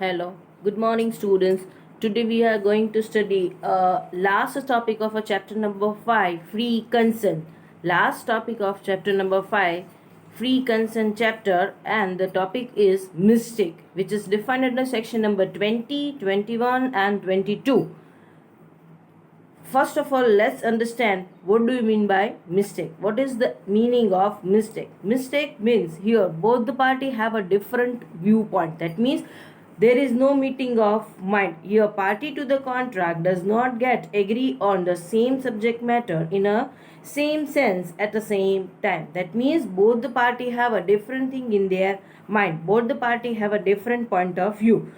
Hello, good morning, students. Today we are going to study last topic of a chapter number 5, free consent. Last topic of chapter number 5, free consent chapter, and the topic is mistake, which is defined under section number 20, 21, and 22. First of all, let's understand what do you mean by mistake. What is the meaning of mistake? Mistake means here both the party have a different viewpoint. That means there is no meeting of mind. Here party to the contract does not get agree on the same subject matter in a same sense at the same time. That means both the party have a different thing in their mind. Both the party have a different point of view.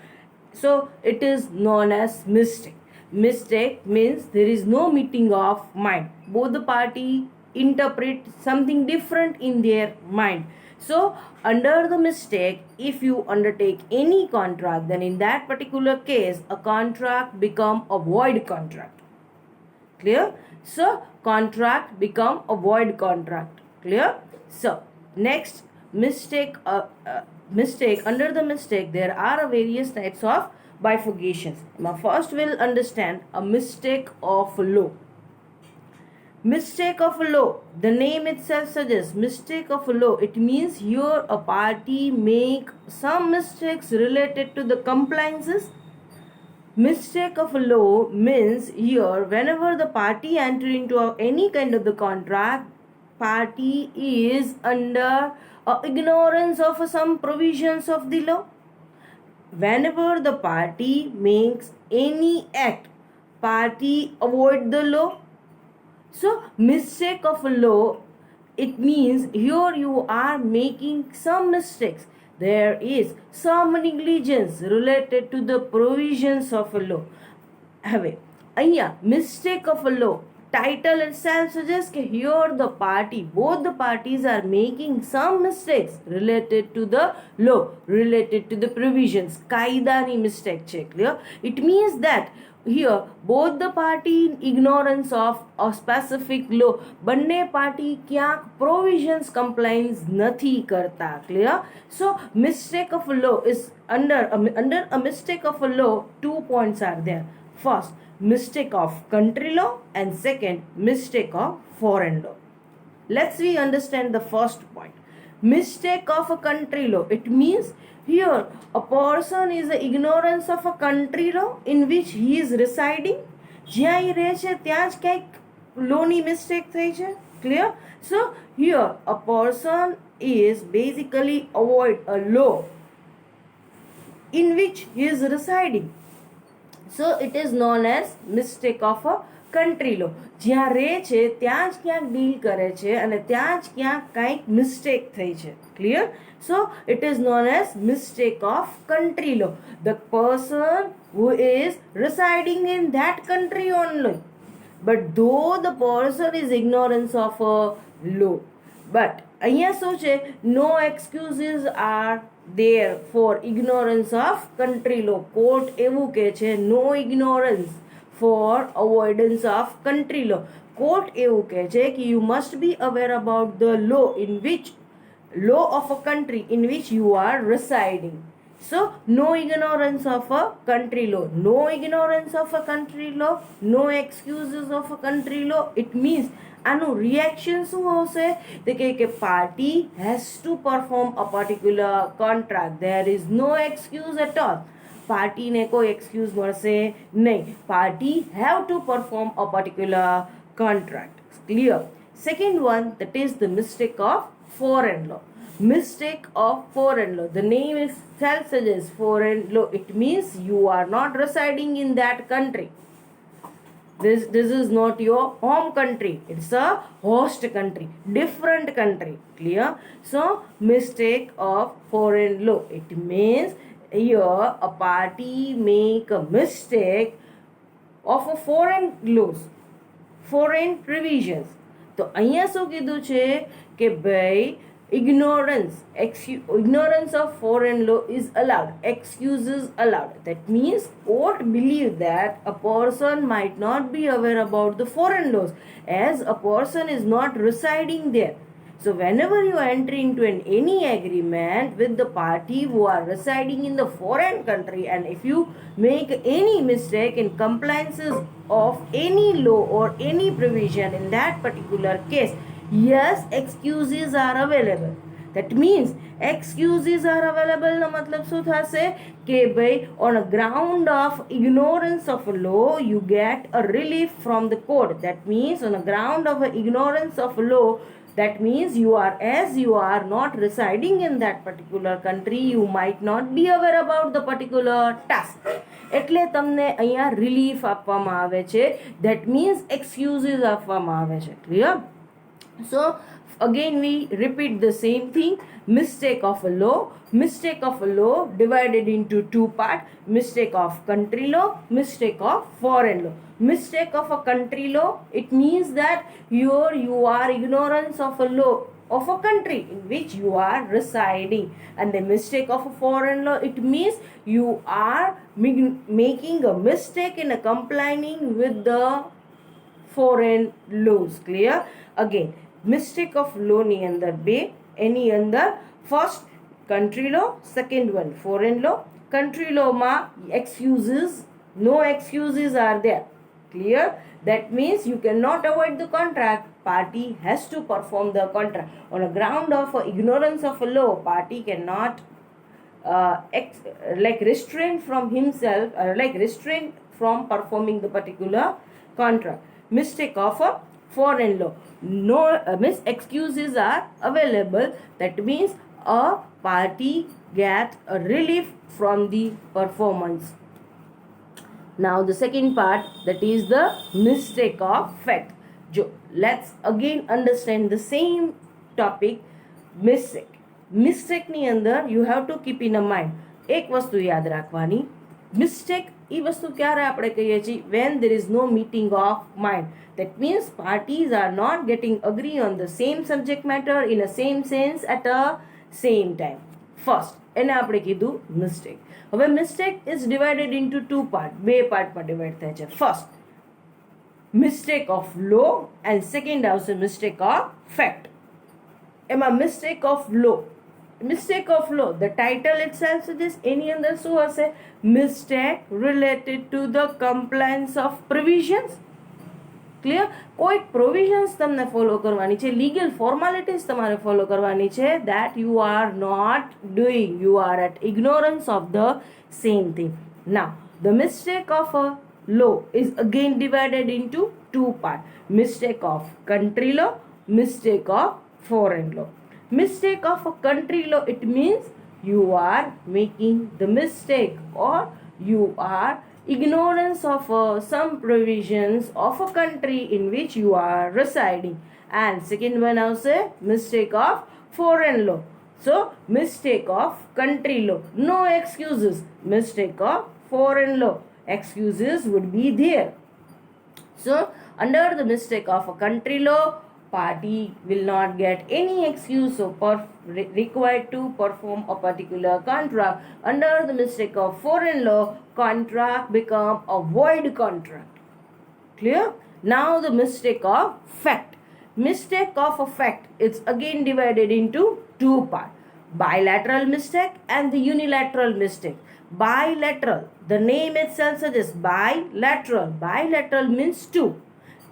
So it is known as mistake. Mistake means there is no meeting of mind. Both the party interpret something different in their mind. So under the mistake, if you undertake any contract, then in that particular case, a contract become a void contract. Clear? So contract become a void contract. Clear? So next mistake. Under the mistake, there are various types of bifurcations. Now first we'll understand a mistake of law. Mistake of law, the name itself suggests mistake of law. It means here a party make some mistakes related to the compliances. Mistake of law means here whenever the party enter into any kind of the contract, party is under ignorance of some provisions of the law. Whenever the party makes any act, party avoid the law. So mistake of law, it means here you are making some mistakes. There is some negligence related to the provisions of a law. હવે અહીંયા mistake of a law, title itself suggests that here the party, both the parties are making some mistakes related to the law, related to the provisions. કાયદાની mistake છે, clear? It means that here both the party in ignorance of a specific law, બંને party ક્યાંક provisions compliance નથી કરતા. Clear? So mistake of a law is under a mistake of a law, 2 points are there. First, mistake of country law, and second, mistake of foreign law. Let's we understand the first point. Mistake of a country law, it means here a person is in ignorance of a country law in which he is residing. જ્યાં એ રહે છે ત્યાં જ ક્યાંક lawની mistake થઈ છે. Clear? So here a person is basically avoid a law in which he is residing. So it is known as mistake of a country law. જ્યાં રહે છે ત્યાં જ ક્યાંક ડીલ કરે છે અને ત્યાં જ ક્યાંક કંઈક મિસ્ટેક થઈ છે. Clear? So it is known as mistake of country law. The person who is residing in that country only, but though the person is ignorance of a law, but અહીંયા શું છે, no excuses are there for ignorance of country law. Court એવું કહે છે, no ignorance for avoidance of country law. Court એવું કહે છે કે you must be aware about the law of a country in which you are residing. So no ignorance of a country law, no ignorance of a country law, no excuses of a country law. It means આનું reaction શું આવશે? તો કે party has to perform a particular contract. There is no excuse at all. પાર્ટીને કોઈ excuse મળશે નહીં. Party have to perform a particular contract. Clear? Second one, that is the mistake of foreign law. Mistake of foreign law, the name itself suggests foreign law. It means you are not residing in that country. This is not your home country, it's a host country, different country. Clear? So mistake of foreign law, it means here a party make a mistake of a foreign laws, foreign provisions. તો અહીંયા શું કીધું છે કે ભાઈ ignorance of foreign law is allowed, excuses allowed. That means court believe that a person might not be aware about the foreign laws as a person is not residing there. So whenever you enter into any agreement with the party who are residing in the foreign country, and if you make any mistake in compliances of any law or any provision in that particular case, yes, excuses are available. That means excuses are available નો મતલબ શું થશે કે ભાઈ on a ground of ignorance of a law you get a relief from the court. That means on a ground of ignorance of a law, that means you are, as you are not residing in that particular country, you might not be aware about the particular task. એટલે તમને અહીંયા relief આપવામાં આવે છે. That means excuses આપવામાં આવે છે. Clear? So again we repeat the same thing. Mistake of a law. Mistake of a law divided into two parts. Mistake of country law, mistake of foreign law. Mistake of a country law, it means that you are ignorance of a law of a country in which you are residing. And the mistake of a foreign law, it means you are making a mistake in complying with the foreign laws. Clear? Again, mistake of law ની અંદર બે, એની અંદર first country law, second one foreign law. Country law માં excuses, no excuses are there. Clear? That means you cannot avoid the contract. Party has to perform the contract. On a ground of ignorance of a law, party cannot restrain from himself, restrain from performing the particular contract. Mistake of a foreign law, no means excuses are available. That means a party get a relief from the performance. Now the second part, that is the mistake of fact. Let's again understand the same topic. Mistake ની અંદર you have to keep in a mind, એક વસ્તુ યાદ રાખવાની. Mistake એ વસ્તુ ક્યારે આપણે કહીએ છીએ? when there is no meeting of mind. That means parties are not getting agree on the same subject matter in a same sense at a same time. First એને આપણે કીધું mistake. હવે mistake is divided into two parts, બે પાર્ટમાં divide થાય છે. First mistake of law and second આવશે mistake of fact. એમાં mistake of law, mistake of law, the title itself suggests એની અંદર શું હશે? Mistake related to the compliance of provisions. Clear? કોઈ provisions તમને ફોલો કરવાની છે, લીગલ ફોર્માલિટીઝ તમારે ફોલો કરવાની છે, that you are not doing, you are at ignorance of the same thing. Now the mistake of a law is again divided into two parts. Mistake of country law, mistake of foreign law. Mistake of a country law, it means you are making the mistake or you are ignorance of some provisions of a country in which you are residing. And second one also mistake of foreign law. So mistake of country law, no excuses. Mistake of foreign law, excuses would be there. So under the mistake of a country law, party will not get any excuse or required to perform a particular contract. Under the mistake of foreign law, contract become a void contract. Clear? Now the mistake of fact. Mistake of a fact, it's again divided into two parts. Bilateral mistake and the unilateral mistake. Bilateral, the name itself suggests bilateral. Bilateral means two.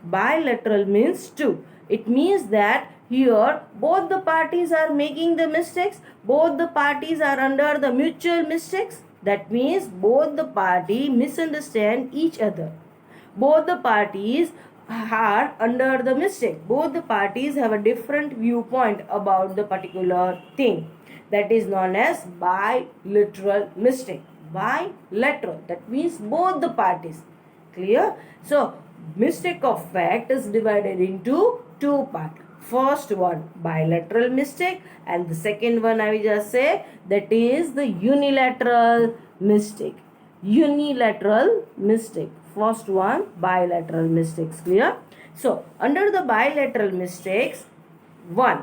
Bilateral means two. It means that here both the parties are making the mistakes, both the parties are under the mutual mistakes. That means both the parties misunderstand each other. Both the parties are under the mistake. Both the parties have a different viewpoint about the particular thing. That is known as bilateral mistake. Bilateral, that means both the parties. Clear? So mistake of fact is divided into two parts. First one bilateral mistake and the second one I will just say that is the unilateral mistake. Unilateral mistake. First one bilateral mistakes. Clear? So under the bilateral mistakes, one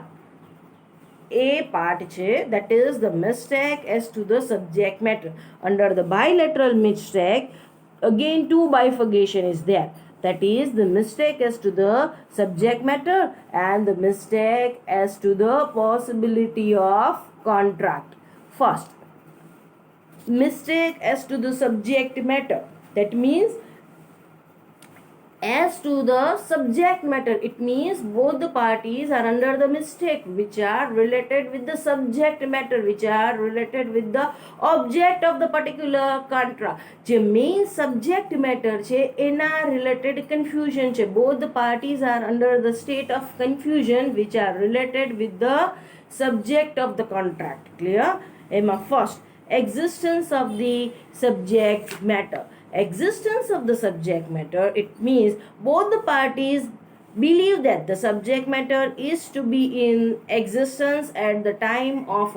A part છે, that is the mistake as to the subject matter. Under the bilateral mistake, again two bifurcation is there. That is the mistake as to the subject matter and the mistake as to the possibility of contract. First, mistake as to the subject matter. That means as to the subject matter, it means both the parties are under the mistake which are related with the subject matter, which are related with the object of the particular contract. જે main subject matter છે એના related confusion છે. Both the parties are under the state of confusion which are related with the subject of the contract. Clear? એમાં first, existence of the subject matter. Existence of the subject matter, it means both the parties believe that the subject matter is to be in existence at the time of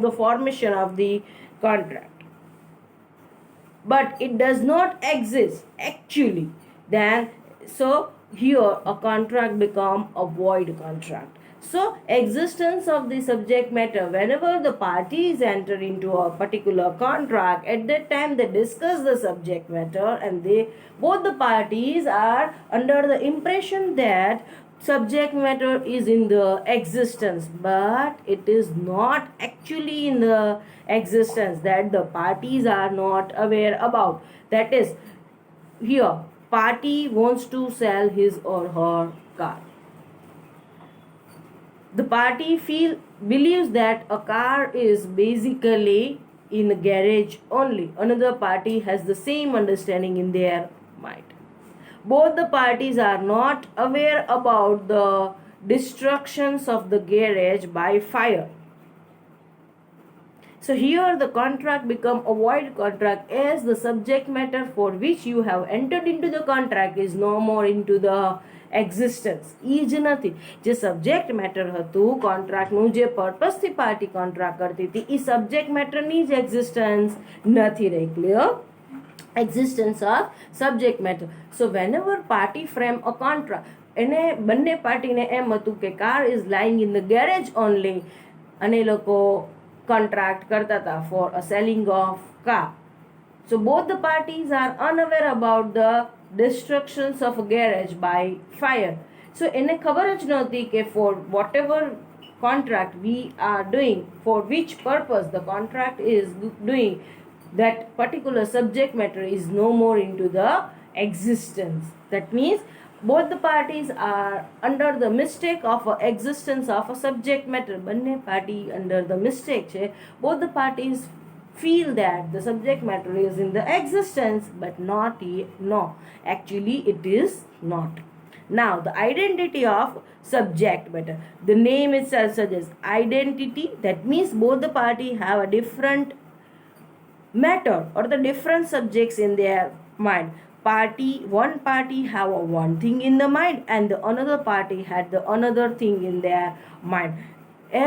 the formation of the contract, but it does not exist actually. Then so here a contract become a void contract. So existence of the subject matter, whenever the parties enter into a particular contract, at that time they discuss the subject matter and both the parties are under the impression that subject matter is in the existence, but it is not actually in the existence, that the parties are not aware about. That is, here party wants to sell his or her car. The party believes that a car is basically in a garage only. Another party has the same understanding in their mind. Both the parties are not aware about the destructions of the garage by fire. So here the contract become a void contract, as the subject matter for which you have entered into the contract is no more into the existence. એ જ નથી. જે subject matter હતું કોન્ટ્રાક્ટનું, જે પર્પસથી party contract કરતી હતી, એ subject મેટરની જ existence નથી રહી. Clear? existence of subject matter. So whenever party frame a contract, એને બંને પાર્ટીને એમ હતું કે car is lying in the garage only, અને લોકો contract કરતા હતા for a selling of car. So both the parties are unaware about the destructions of a garage by fire. So એને ખબર જ નહોતી કે for whatever contract we are doing, for which purpose the contract is doing, that particular subject matter is no more into the existence. That means both the parties are under the mistake of a existence of a subject matter. બંને party under the mistake છે. Both the parties feel that the subject matter is in the existence, but not no, actually it is not. Now the identity of subject matter, the name itself suggests identity. That means both the party have a different matter or the different subjects in their mind. One party have one thing in the mind, and the another party had the another thing in their mind.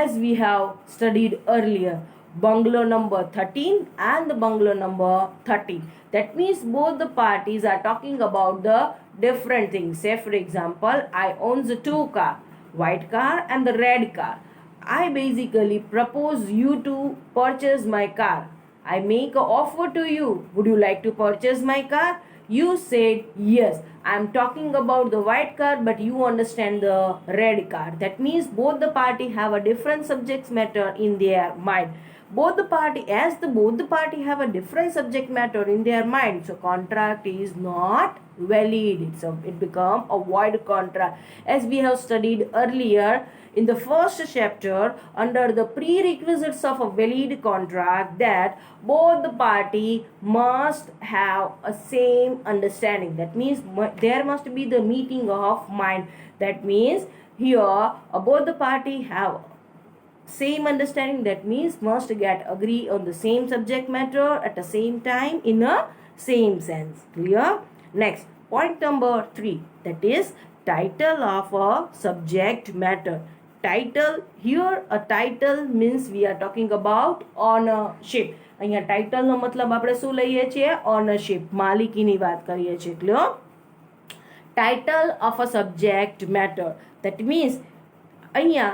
As we have studied earlier, bungalow number 13 and the bungalow number 30. That means both the parties are talking about the different things. Say for example, I own the two car, white car and the red car. I basically propose you to purchase my car. I make an offer to you. Would you like to purchase my car? You said yes. I am talking about the white car, but you understand the red car. That means both the party have a different subject matter in their mind. Both the party have a different subject matter in their mind. So contract is not valid. It become a void contract. As we have studied earlier in the first chapter, under the prerequisites of a valid contract, that both the party must have a same understanding. That means there must be the meeting of mind. That means here both the party have same understanding. That means must agree on the same subject matter at the same time in a same sense. Clear? Next, point number 3, that is title of a subject matter. Title, here a title means we are talking about ownership. અહીંયા ટાઇટલનો મતલબ આપણે શું લઈએ છીએ? Ownership, માલિકીની વાત કરીએ છીએ. Clear? Title of a subject matter, that means અહીંયા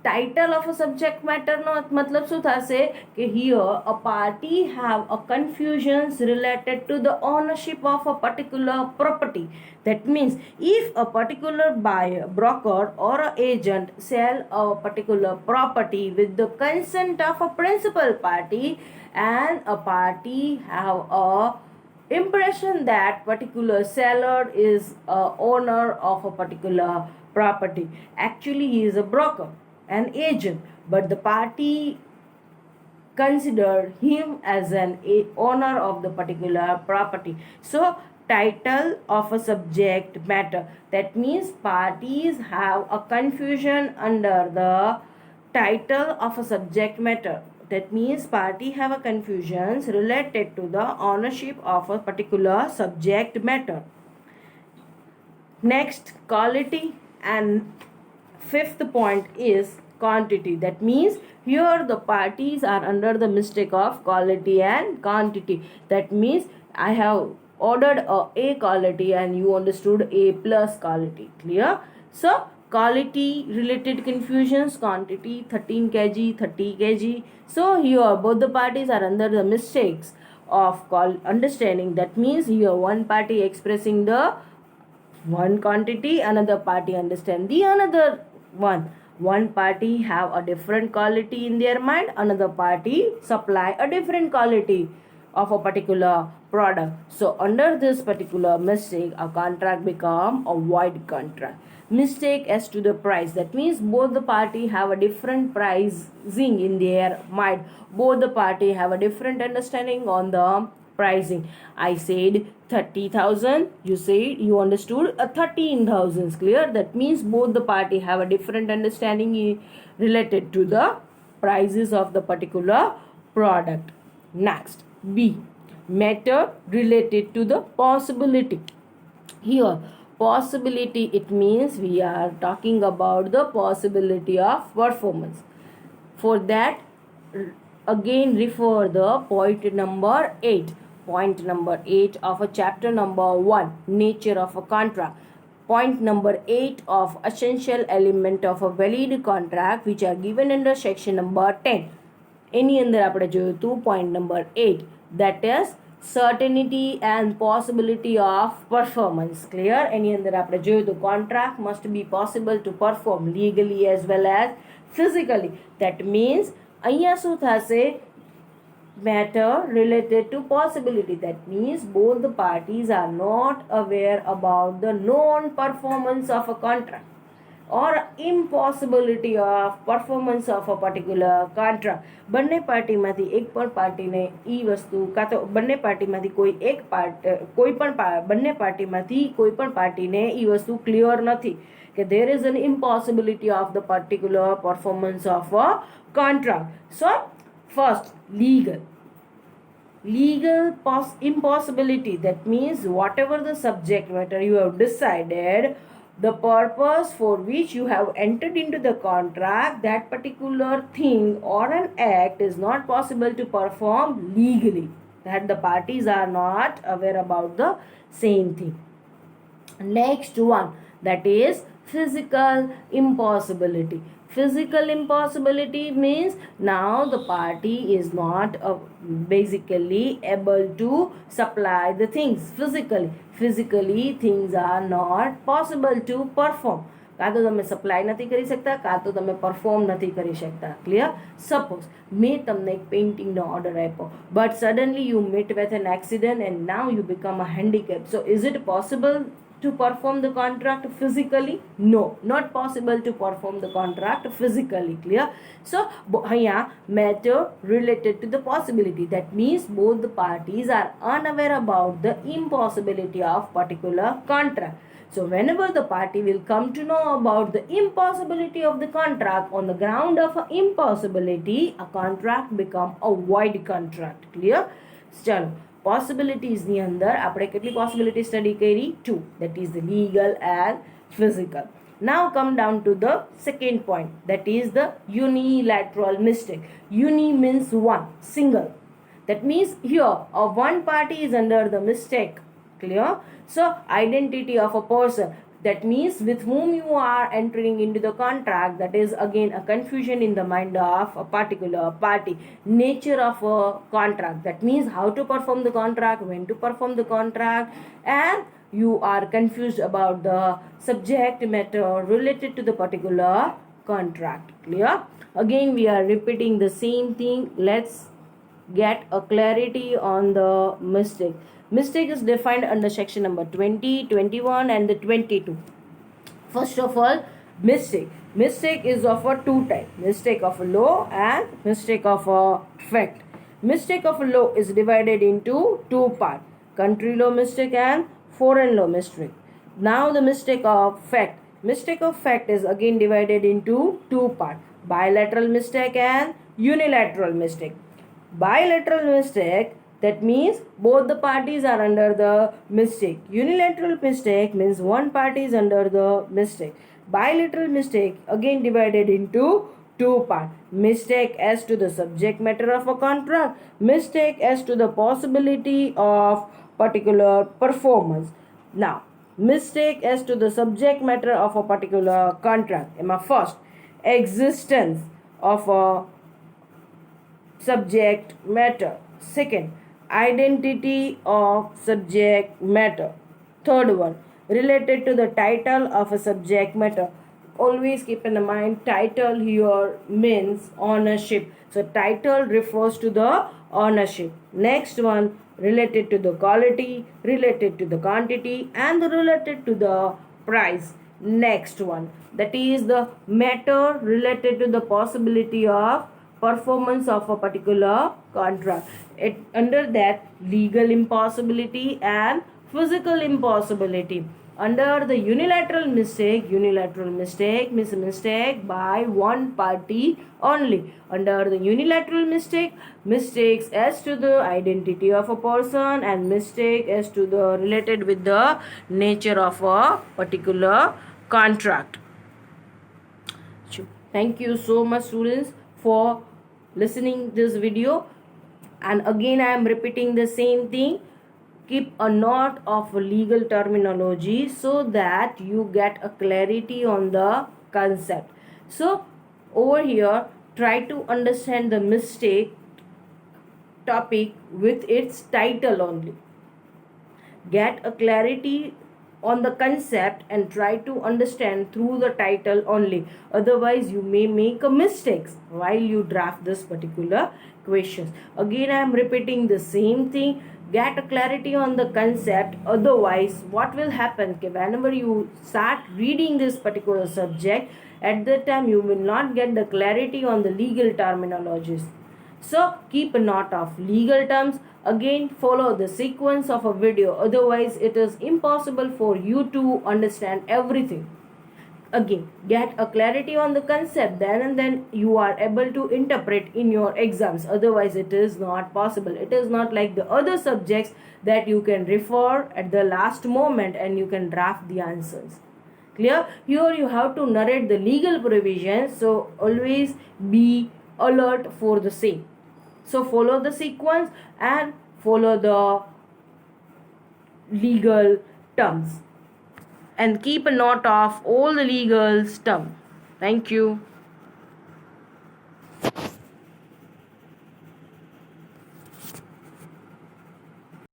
title of a subject matter નો મતલબ શું થશે કે here a party have a confusions related to the ownership of a particular property. That means if a particular buyer, broker or a agent sell a particular property with the consent of a principal party and a party have a impression that particular seller is a owner of a particular property. Actually he is a broker, an agent, but the party considered him as an owner of the particular property. So title of a subject matter, that means parties have a confusion under the title of a subject matter. That means party have a confusions related to the ownership of a particular subject matter. Next, quality, and fifth point is quantity. That means here the parties are under the mistake of quality and quantity. That means I have ordered a quality and you understood A plus quality. Clear? So quality related confusions, quantity 13 kg, 30 kg. So here both the parties are under the mistakes of understanding. That means here one party expressing the one quantity, another party understand the another one. One party have a different quality in their mind, another party supply a different quality of a particular product. So under this particular mistake, a contract become a void contract. Mistake as to the price, that means both the party have a different pricing in their mind. Both the party have a different understanding on the pricing. I said 30,000, you said you understood a 13,000. Clear? That means both the party have a different understanding related to the prices of the particular product. Next, B, matter related to the possibility. Here possibility, it means we are talking about the possibility of performance. For that, again refer the point number 8. Point number 8 of a chapter number 1, nature of a contract. Point number 8 of essential element of a valid contract, which are given under section number 10. એની અંદર આપણે જોયું હતું point number 8, that is certainty and possibility of performance. Clear? એની અંદર આપણે જોયું હતું contract must be possible to perform legally as well as physically. That means અહીંયા શું થશે? Matter related to possibility. That means both the parties are not aware about the non-performance of a contract or impossibility of performance of a particular contract. બંને પાર્ટીમાંથી એક પણ પાર્ટીને એ વસ્તુ કાં તો બંને પાર્ટીમાંથી બંને પાર્ટીમાંથી કોઈ પણ પાર્ટીને એ વસ્તુ ક્લિયર નથી કે there is an impossibility of the particular performance of a contract. So first, legal impossibility. That means whatever the subject matter you have decided, the purpose for which you have entered into the contract, that particular thing or an act is not possible to perform legally. That the parties are not aware about the same thing. Next one, that is physical impossibility. Physical impossibility means now the party is not basically able to supply the things physically. Physically things are not possible to perform. કાં તો તમે supply નથી કરી શકતા, કાં તો તમે perform નથી કરી શકતા. ક્લિયર? સપોઝ મેં તમને એક પેઇન્ટિંગનો ઓર્ડર આપ્યો, but suddenly you meet with an accident and now you become a handicap. So is it possible to perform the contract physically? No, not possible to perform the contract physically. Clear? So here matter related to the possibility. That means both the parties are unaware about the impossibility of particular contract. So whenever the party will come to know about the impossibility of the contract, on the ground of impossibility, a contract become a void contract. Clear? ચલો, possibilities ની અંદર આપણે કેટલી possibility study કરી? 2. That is the legal and physical. Now come down to the second point, that is the unilateral mistake. Uni means one, single. That means here one party is under the mistake. Clear? So identity of a person, that means with whom you are entering into the contract. That is again a confusion in the mind of a particular party. Nature of a contract, that means how to perform the contract, when to perform the contract, and you are confused about the subject matter related to the particular contract. Clear? Again we are repeating the same thing. Let's get a clarity on the mistake. Mistake is defined under section number 20, 21 and the 22. First of all, mistake. Mistake is of a two type. Mistake of a law and mistake of a fact. Mistake of a law is divided into two parts. Country law mistake and foreign law mistake. Now the mistake of fact. Mistake of fact is again divided into two parts. Bilateral mistake and unilateral mistake. Bilateral mistake, that means both the parties are under the mistake. Unilateral mistake means one party is under the mistake. Bilateral mistake again divided into two parts. Mistake as to the subject matter of a contract. Mistake as to the possibility of particular performance. Now, mistake as to the subject matter of a particular contract. First, existence of a subject matter. Second, identity of subject matter. Third one, related to the title of a subject matter. Always keep in mind, title here means ownership. So title refers to the ownership. Next one, related to the quality, related to the quantity and related to the price. Next one, that is the matter related to the possibility of performance of a particular contract. Under that, legal impossibility and physical impossibility. Under the unilateral mistake means a mistake by one party only. Under the unilateral mistake, mistakes as to the identity of a person and mistake as to the related with the nature of a particular contract. Thank you so much, students, for listening this video. And again I am repeating the same thing. Keep a note of legal terminology so that you get a clarity on the concept. So over here, try to understand the mistake topic with its title only. Get a clarity on the concept and try to understand through the title only. Otherwise you may make a mistakes while you draft this particular questions. Again I am repeating the same thing. Get a clarity on the concept. Otherwise what will happen, whenever you start reading this particular subject, at that time you will not get the clarity on the legal terminologies. So keep a note of legal terms. Again, follow the sequence of a video. Otherwise, it is impossible for you to understand everything. Again, get a clarity on the concept. Then and then you are able to interpret in your exams. Otherwise, it is not possible. It is not like the other subjects that you can refer at the last moment and you can draft the answers. Clear? Here you have to narrate the legal provisions. So always be alert for the same. So follow the sequence and follow the legal terms and keep a note of all the legal terms. Thank you.